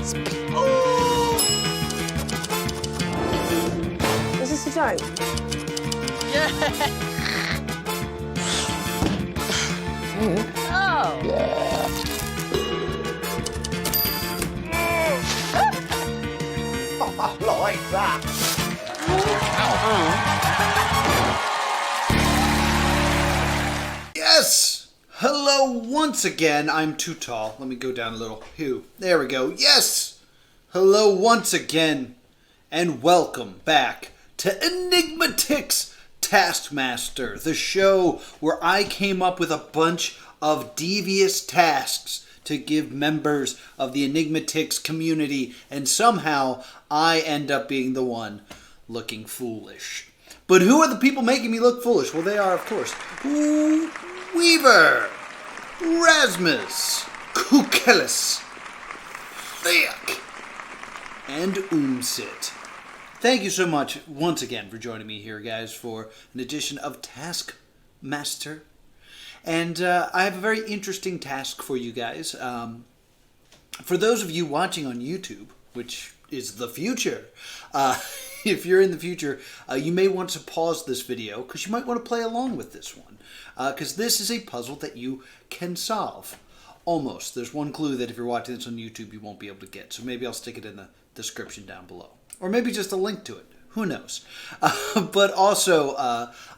Is this a joke? Yeah. Oh. Like that. Yes! Hello once again. I'm too tall. Let me go down a little. There we go. Yes! Hello once again. And welcome back to Enigmatics Taskmaster, the show where I came up with a bunch of devious tasks to give members of the Enigmatics community, and somehow I end up being the one looking foolish. But who are the people making me look foolish? Well, they are, of course, Weaver, Rasmus, Kukelis, Thick, and Umsit. Thank you so much once again for joining me here, guys, for an edition of Taskmaster. And I have a very interesting task for you guys. For those of you watching on YouTube, which is the future, if you're in the future, you may want to pause this video because you might want to play along with this one. Because this is a puzzle that you can solve. Almost. There's one clue that if you're watching this on YouTube, you won't be able to get. So maybe I'll stick it in the description down below. Or maybe just a link to it. Who knows? But also,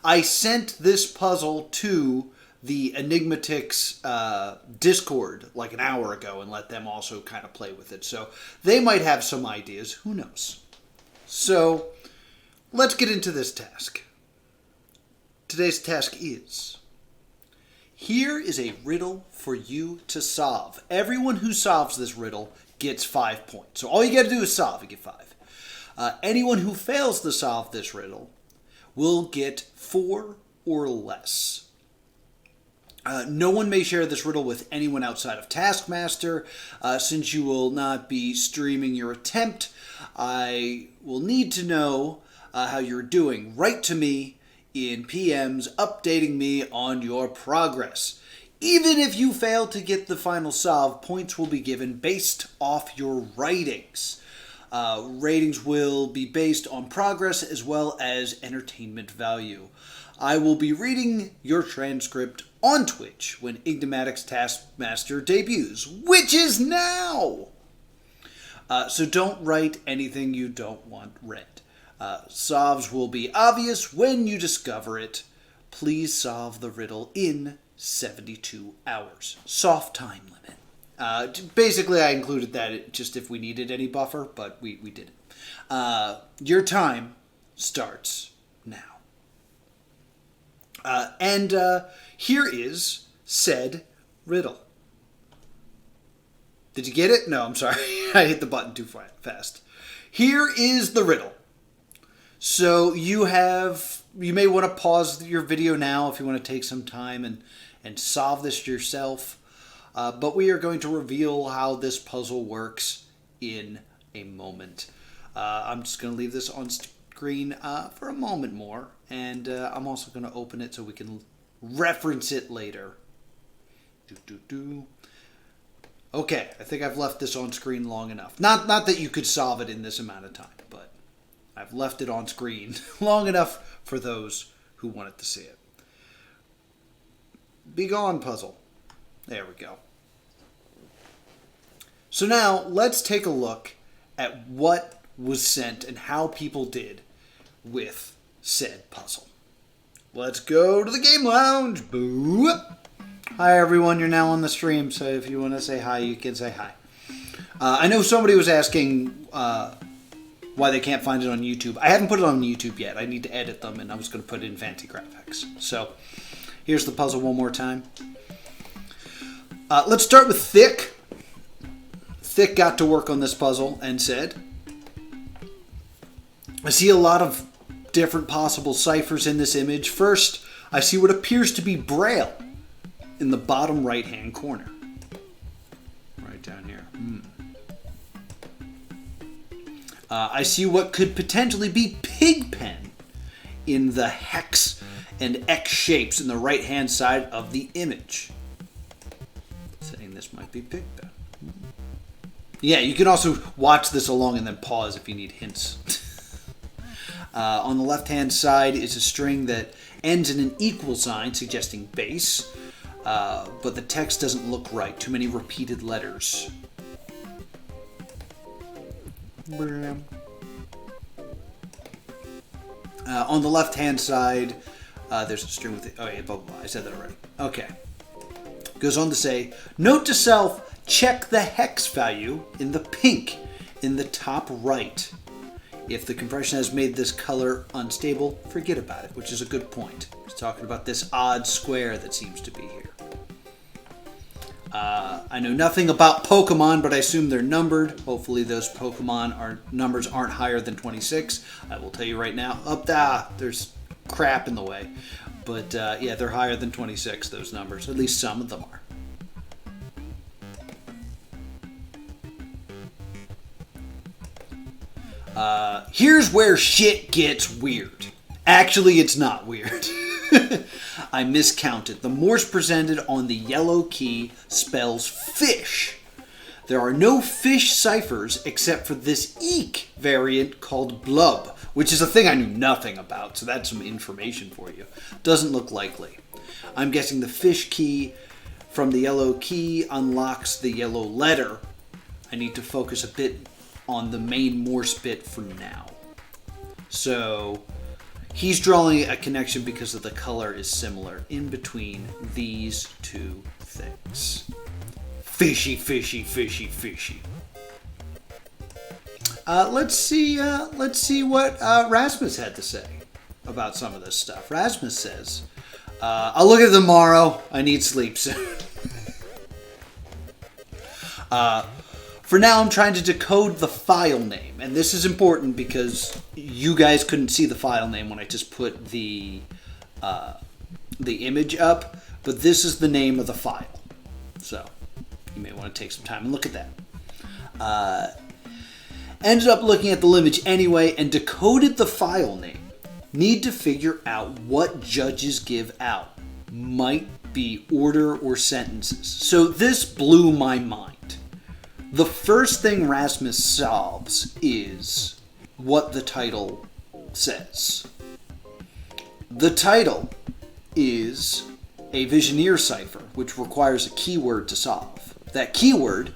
I sent this puzzle to the Enigmatics Discord like an hour ago and let them also kind of play with it. So they might have some ideas. Who knows? So let's get into this task. Today's task is... Here is a riddle for you to solve. Everyone who solves this riddle gets 5 points. So all you got to do is solve. You get 5. Anyone who fails to solve this riddle will get 4 or less. No one may share this riddle with anyone outside of Taskmaster. Since you will not be streaming your attempt, I will need to know how you're doing. Write to me in PMs updating me on your progress. Even if you fail to get the final solve, points will be given based off your writings. Ratings will be based on progress as well as entertainment value. I will be reading your transcript on Twitch when Enigmatics Taskmaster debuts, which is now! So don't write anything you don't want read. Solves will be obvious when you discover it. Please solve the riddle in 72 hours. Soft time limit. Basically, I included that just if we needed any buffer, but we didn't. Your time starts now. And here is said riddle. Did you get it? No, I'm sorry. I hit the button too fast. Here is the riddle. So you may want to pause your video now if you want to take some time and solve this yourself. But we are going to reveal how this puzzle works in a moment. I'm just going to leave this on screen for a moment more. And I'm also going to open it so we can reference it later. Okay, I think I've left this on screen long enough. Not that you could solve it in this amount of time, but I've left it on screen long enough for those who wanted to see it. Be gone, puzzle. There we go. So now, let's take a look at what was sent and how people did with said puzzle. Let's go to the game lounge. Boo! Hi everyone, you're now on the stream, so if you want to say hi, you can say hi. I know somebody was asking why they can't find it on YouTube. I haven't put it on YouTube yet. I need to edit them, and I was going to put it in fancy graphics. So, here's the puzzle one more time. Let's start with Thick. Thick got to work on this puzzle and said, I see a lot of different possible ciphers in this image. First, I see what appears to be Braille in the bottom right-hand corner. Right down here. I see what could potentially be Pigpen in the hex and X shapes in the right-hand side of the image. Saying this might be Pigpen. Yeah, you can also watch this along and then pause if you need hints. On the left-hand side is a string that ends in an equal sign, suggesting base, but the text doesn't look right. Too many repeated letters. On the left-hand side, there's a string with... Oh, yeah, blah, blah, blah. I said that already. Okay. Goes on to say, note to self, check the hex value in the pink in the top right. If the compression has made this color unstable, forget about it, which is a good point. He's talking about this odd square that seems to be here. I know nothing about Pokemon, but I assume they're numbered. Hopefully those Pokemon numbers aren't higher than 26. I will tell you right now, there's crap in the way. But yeah, they're higher than 26, those numbers. At least some of them are. Here's where shit gets weird. Actually, it's not weird. I miscounted. The Morse presented on the yellow key spells fish. There are no fish ciphers except for this eek variant called blub, which is a thing I knew nothing about, so that's some information for you. Doesn't look likely. I'm guessing the fish key from the yellow key unlocks the yellow letter. I need to focus a bit on the main Morse bit for now. So he's drawing a connection because of the color is similar in between these two things. Fishy, fishy, fishy, fishy. Let's see what Rasmus had to say about some of this stuff. Rasmus says, I'll look at it tomorrow. I need sleep soon. For now, I'm trying to decode the file name. And this is important because you guys couldn't see the file name when I just put the image up. But this is the name of the file. So you may want to take some time and look at that. Ended up looking at the image anyway and decoded the file name. Need to figure out what judges give out. Might be order or sentences. So this blew my mind. The first thing Rasmus solves is what the title says. The title is a Visioneer cipher, which requires a keyword to solve. That keyword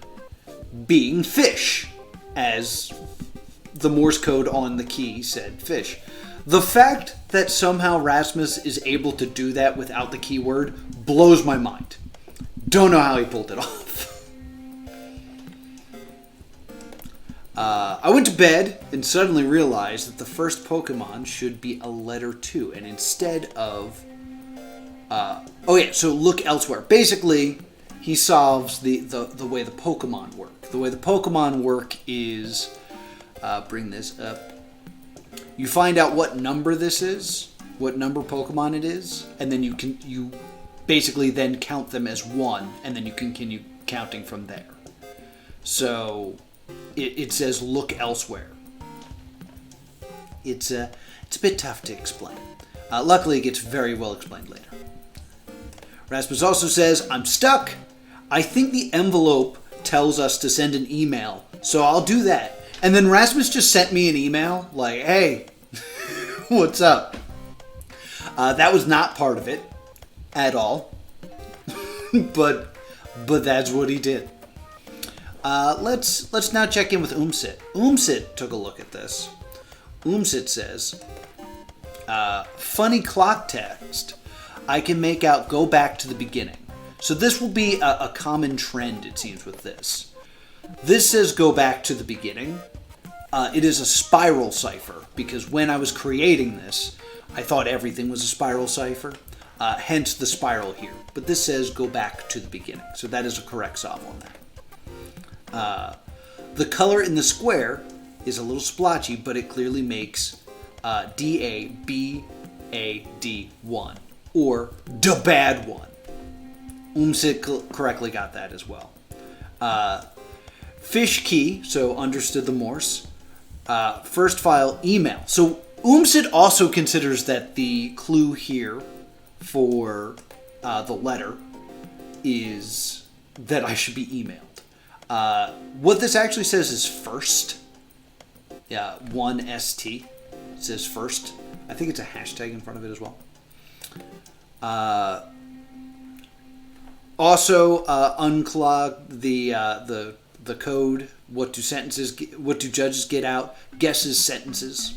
being fish, as the Morse code on the key said fish. The fact that somehow Rasmus is able to do that without the keyword blows my mind. Don't know how he pulled it off. I went to bed and suddenly realized that the first Pokemon should be a letter 2, and instead of... so look elsewhere. Basically, he solves the way the Pokemon work. The way the Pokemon work is... bring this up. You find out what number this is, what number Pokemon it is, and then you basically then count them as 1, and then you continue counting from there. So... It says look elsewhere. It's a bit tough to explain. Luckily, it gets very well explained later. Rasmus also says, I'm stuck. I think the envelope tells us to send an email, so I'll do that. And then Rasmus just sent me an email like, hey, what's up? That was not part of it at all. but that's what he did. Let's now check in with Umsit. Umsit took a look at this. Umsit says, funny clock text. I can make out go back to the beginning. So this will be a common trend, it seems, with this. This says go back to the beginning. It is a spiral cipher, because when I was creating this, I thought everything was a spiral cipher. Hence the spiral here. But this says go back to the beginning. So that is a correct solve on that. The color in the square is a little splotchy, but it clearly makes DABAD1, or the bad one. Umsit correctly got that as well. Fish key, so understood the Morse. First file, email. So Umsit also considers that the clue here for the letter is that I should be emailed. What this actually says is first. Yeah, 1ST. It says first. I think it's a hashtag in front of it as well. Also, unclog the code. What do judges get out? Guesses sentences.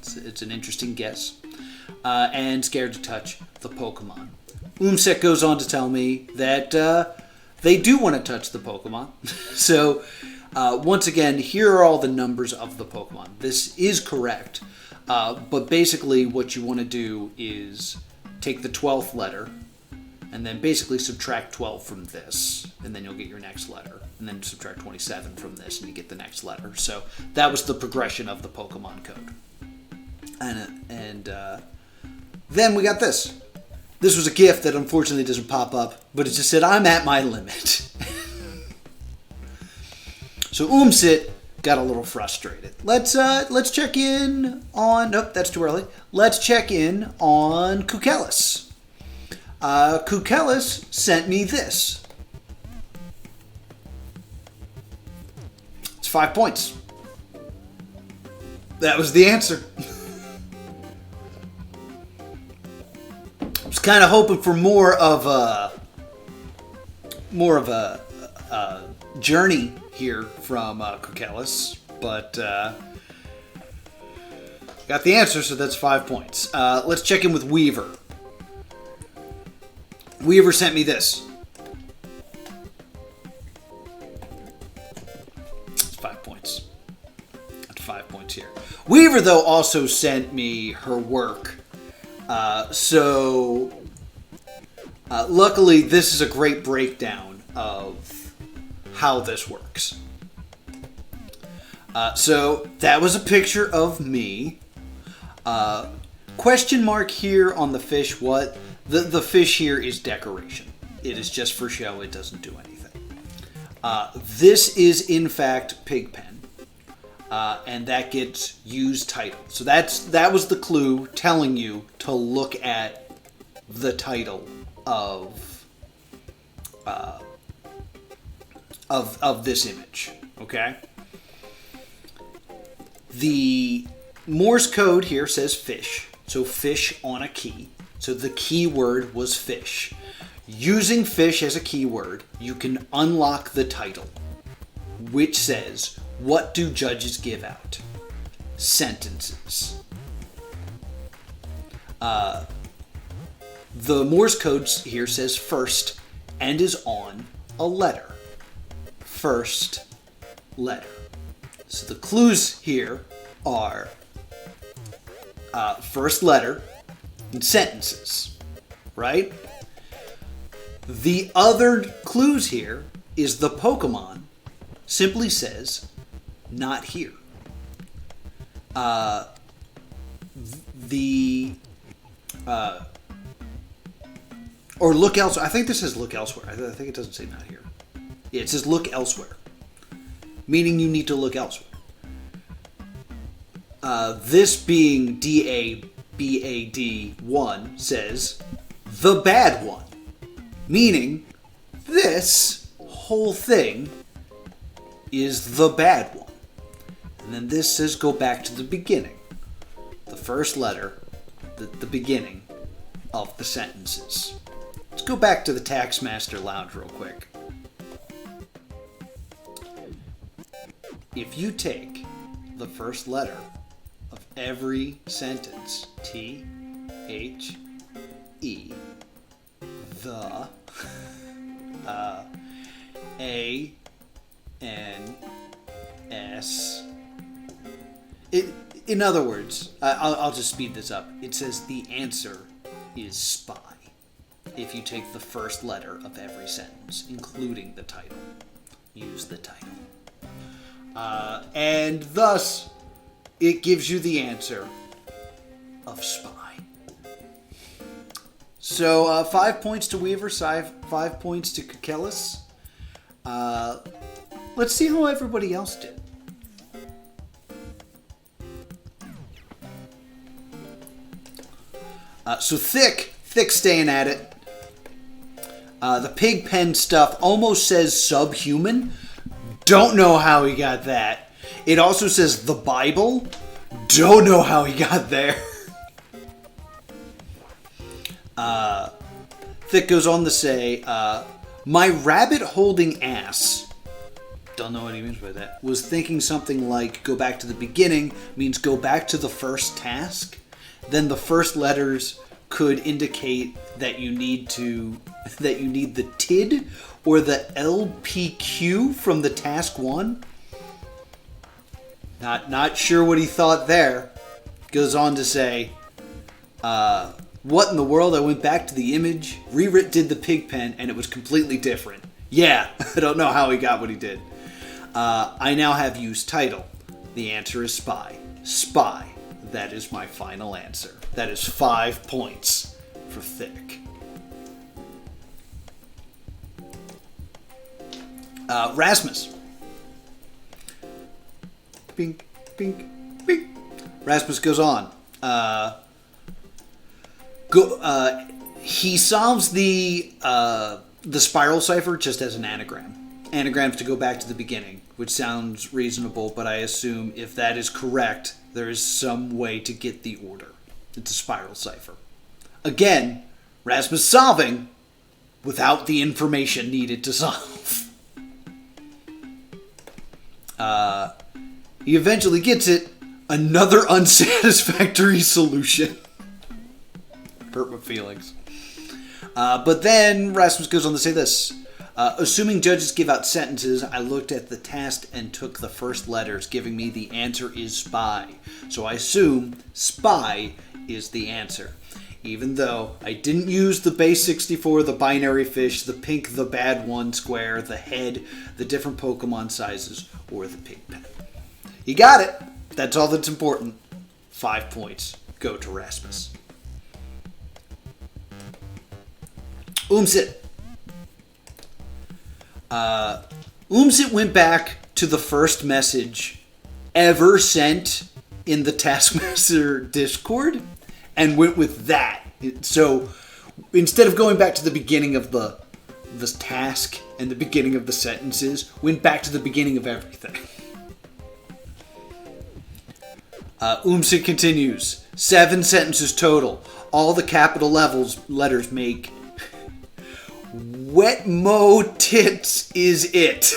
It's an interesting guess. And scared to touch the Pokemon. Umset goes on to tell me that they do want to touch the Pokemon. So, once again, here are all the numbers of the Pokemon. This is correct. But basically what you want to do is take the 12th letter and then basically subtract 12 from this, and then you'll get your next letter. And then subtract 27 from this, and you get the next letter. So that was the progression of the Pokemon code. And then we got this. This was a gift that unfortunately doesn't pop up, but it just said, I'm at my limit. So Umsit got a little frustrated. Let's check in on... Nope, that's too early. Let's check in on Kukelis. Kukelis sent me this. It's 5 points. That was the answer. I was kind of hoping for more of a journey here from Kukelis, but got the answer, so that's 5 points. Let's check in with Weaver. Weaver sent me this. It's 5 points. That's 5 points here. Weaver, though, also sent me her work. So luckily, this is a great breakdown of how this works. So that was a picture of me. Question mark here on the fish. What? The fish here is decoration. It is just for show. It doesn't do anything. This is, in fact, Pigpen. And that gets used title. So that was the clue telling you to look at the title of this image. Okay? The Morse code here says fish. So fish on a key. So the keyword was fish. Using fish as a keyword, you can unlock the title, which says, what do judges give out? Sentences. The Morse code here says first and is on a letter. First letter. So the clues here are first letter and sentences, right? The other clues here is the Pokemon simply says, not here. Or look elsewhere. I think this says look elsewhere. I think it doesn't say not here. Yeah, it says look elsewhere. Meaning you need to look elsewhere. This being DABAD1 says the bad one. Meaning this whole thing is the bad one. And then this says go back to the beginning. The first letter, the beginning of the sentences. Let's go back to the Taskmaster Lounge real quick. If you take the first letter of every sentence, T, H, E, the, A, N, S. In other words, I'll just speed this up. It says the answer is spy. If you take the first letter of every sentence, including the title, use the title. And thus, it gives you the answer of spy. So, 5 points to Weaver, 5 points to Kukelis. Let's see how everybody else did. So Thick staying at it. The Pigpen stuff almost says subhuman, Don't know how he got that. It also says the Bible. Don't know how he got there. Thick goes on to say, my rabbit-holding ass, don't know what he means by that, was thinking something like go back to the beginning means go back to the first task. Then the first letters could indicate that you need the TID or the LPQ from the task 1. Not sure what he thought there. Goes on to say, what in the world? I went back to the image, did the pig pen, and it was completely different. Yeah, I don't know how he got what he did. I now have used title. The answer is spy. Spy. That is my final answer. That is 5 points for Thick. Rasmus. Bink, bink, bink. Rasmus goes on. He solves the spiral cipher just as an anagram. Anagrams to go back to the beginning, which sounds reasonable, but I assume if that is correct, there is some way to get the order. It's a spiral cipher. Again, Rasmus solving without the information needed to solve. He eventually gets it. Another unsatisfactory solution. Hurt my feelings. But then Rasmus goes on to say this. Assuming judges give out sentences, I looked at the task and took the first letters, giving me the answer is spy. So I assume spy is the answer. Even though I didn't use the base 64, the binary fish, the pink, the bad one square, the head, the different Pokemon sizes, or the pig pen. He got it. That's all that's important. 5 points go to Rasmus. Umsit. Umsit went back to the first message ever sent in the Taskmaster Discord and went with that. So instead of going back to the beginning of the task and the beginning of the sentences, went back to the beginning of everything. Umsit continues. 7 sentences total. All the capital letters make wet mo tits is it.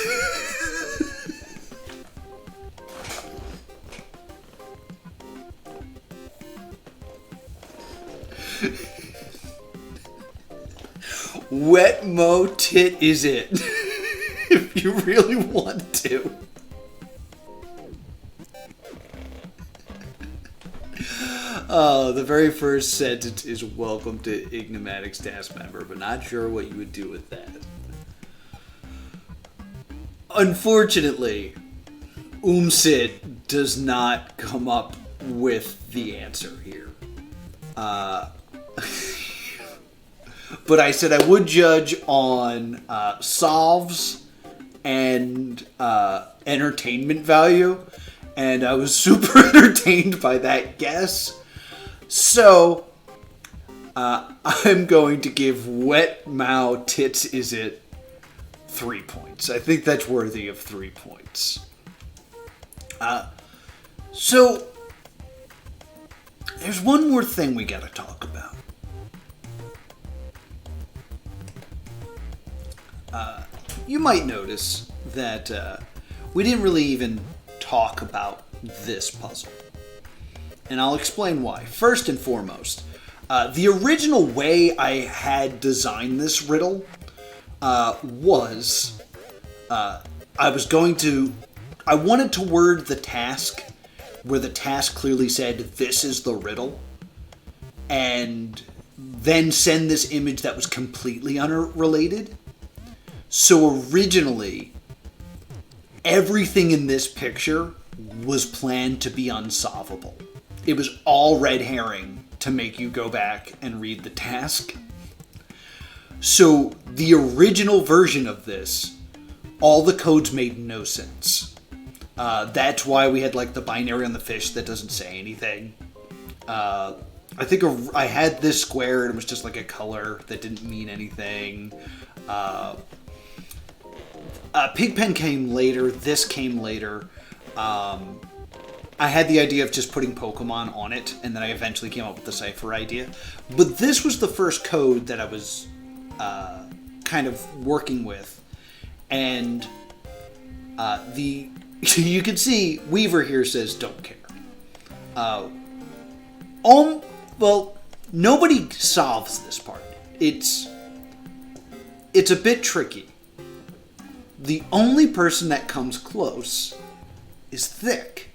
Wet mo tit is it. If you really want to. The very first sentence is welcome to Enigmatics Taskmaster, but not sure what you would do with that. Unfortunately, Umsit does not come up with the answer here. But I said I would judge on solves and entertainment value, and I was super entertained by that guess. So, I'm going to give Wet Mao Tits Is It 3 points. I think that's worthy of 3 points. So, there's one more thing we gotta talk about. You might notice that we didn't really even talk about this puzzle. And I'll explain why. First and foremost, the original way I had designed this riddle was I wanted to word the task where the task clearly said, this is the riddle, and then send this image that was completely unrelated. So originally, everything in this picture was planned to be unsolvable. It was all red herring to make you go back and read the task. So the original version of this, all the codes made no sense. That's why we had like the binary on the fish that doesn't say anything. I think I had this square and it was just like a color that didn't mean anything. Pigpen came later. This came later. I had the idea of just putting Pokemon on it, and then I eventually came up with the cipher idea. But this was the first code that I was kind of working with, and you can see Weaver here says don't care. Well, nobody solves this part. It's a bit tricky. The only person that comes close is Thick.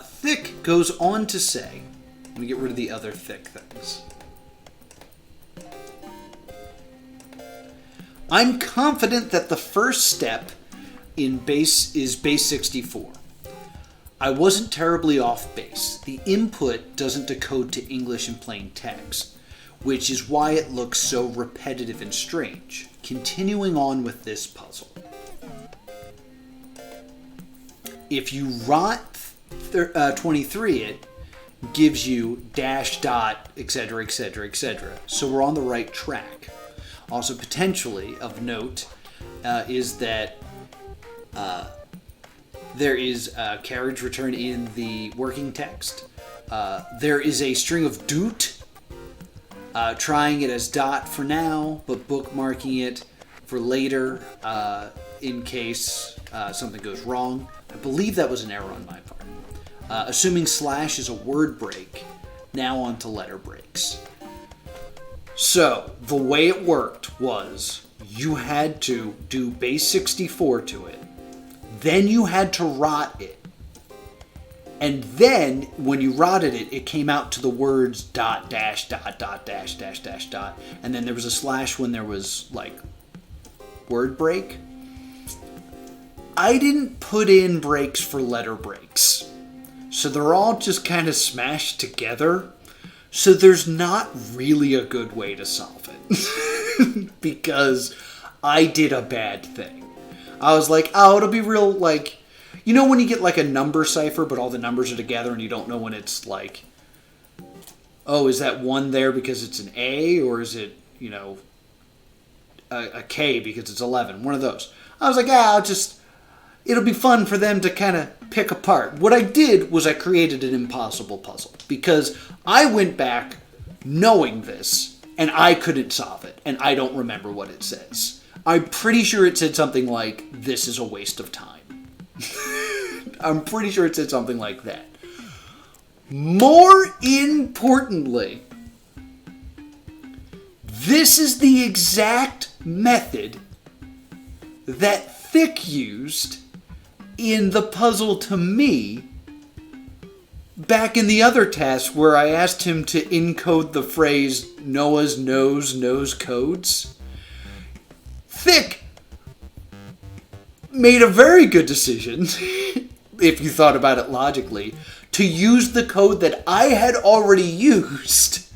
Thick goes on to say, let me get rid of the other Thick things. I'm confident that the first step in base is base 64. I wasn't terribly off base. The input doesn't decode to English in plain text, which is why it looks so repetitive and strange. Continuing on with this puzzle. If you rot 23, it gives you dash dot, etc., etc., etc. So we're on the right track. Also, potentially of note is that there is a carriage return in the working text. There is a string of doot, trying it as dot for now, but bookmarking it for later in case something goes wrong. I believe that was an error on my part. Assuming slash is a word break, now on to letter breaks. So, the way it worked was you had to do base 64 to it, then you had to rot it, and then when you rotted it, it came out to the words dot dash dot dot dash dash dash dot, and then there was a slash when there was like word break. I didn't put in breaks for letter breaks, so they're all just kind of smashed together. So there's not really a good way to solve it because I did a bad thing. I was like, oh, it'll be real, like, you know when you get like a number cipher but all the numbers are together and you don't know when it's like, oh, is that 1 there because it's an A, or is it, you know, a K because it's 11? One of those. I was like, it'll be fun for them to kind of pick apart. What I did was I created an impossible puzzle because I went back knowing this and I couldn't solve it and I don't remember what it says. I'm pretty sure it said something like, this is a waste of time. I'm pretty sure it said something like that. More importantly, this is the exact method that Thick used in the puzzle to me back in the other task where I asked him to encode the phrase Noah's nose knows codes. Thick made a very good decision, if you thought about it logically, to use the code that I had already used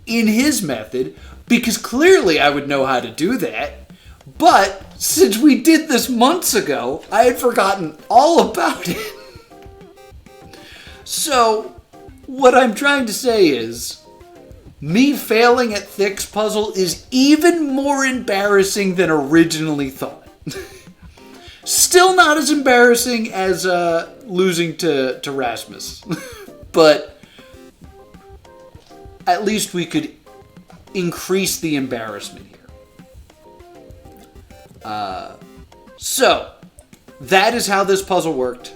in his method, because clearly I would know how to do that. But since we did this months ago, I had forgotten all about it. So, what I'm trying to say is, me failing at Thick's puzzle is even more embarrassing than originally thought. Still not as embarrassing as losing to Rasmus. But at least we could increase the embarrassment here. So, that is how this puzzle worked.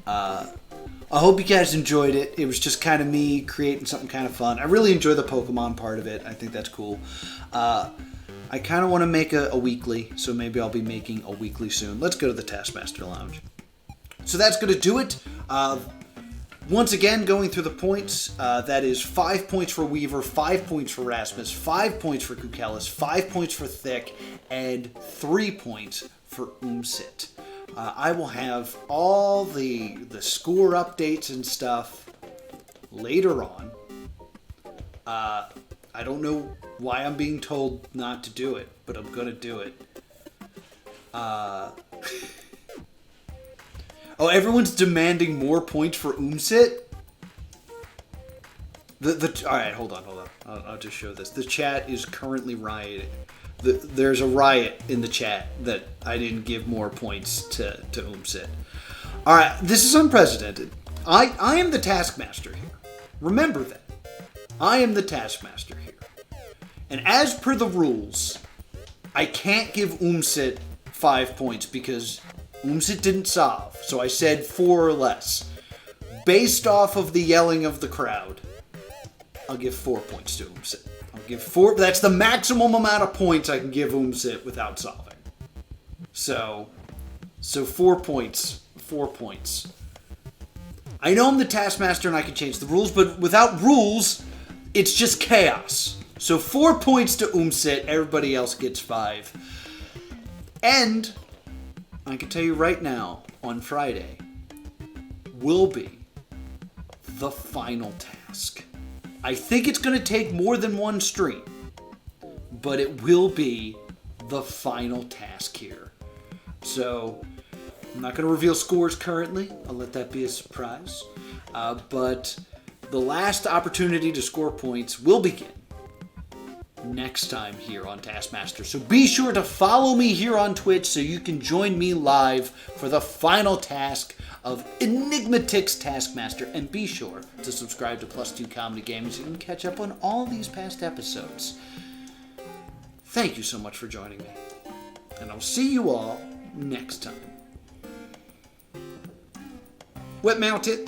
I hope you guys enjoyed it. It was just kind of me creating something kind of fun. I really enjoy the Pokemon part of it. I think that's cool. I kind of want to make a weekly, so maybe I'll be making a weekly soon. Let's go to the Taskmaster Lounge. So that's going to do it. Once again, going through the points, that is 5 points for Weaver, 5 points for Rasmus, 5 points for Kukelis, 5 points for Thick, and 3 points for Umsit. I will have all the score updates and stuff later on. I don't know why I'm being told not to do it, but I'm going to do it. Oh, everyone's demanding more points for Umsit? All right, hold on. I'll just show this. The chat is currently rioting. There's a riot in the chat that I didn't give more points to Umsit. All right, this is unprecedented. I am the Taskmaster here. Remember that. I am the Taskmaster here. And as per the rules, I can't give Umsit 5 points because Umsit didn't solve. So I said 4 or less. Based off of the yelling of the crowd, I'll give 4 points to Umsit. I'll give 4. That's the maximum amount of points I can give Umsit without solving. So 4 points. 4 points. I know I'm the Taskmaster and I can change the rules, but without rules, it's just chaos. So 4 points to Umsit. Everybody else gets 5. And I can tell you right now, on Friday, will be the final task. I think it's going to take more than one stream, but it will be the final task here. So I'm not going to reveal scores currently. I'll let that be a surprise. But the last opportunity to score points will begin next time here on Taskmaster. So be sure to follow me here on Twitch so you can join me live for the final task of Enigmatics Taskmaster. And be sure to subscribe to +2 Comedy Gaming so you can catch up on all these past episodes. Thank you so much for joining me. And I'll see you all next time. Wet mount it.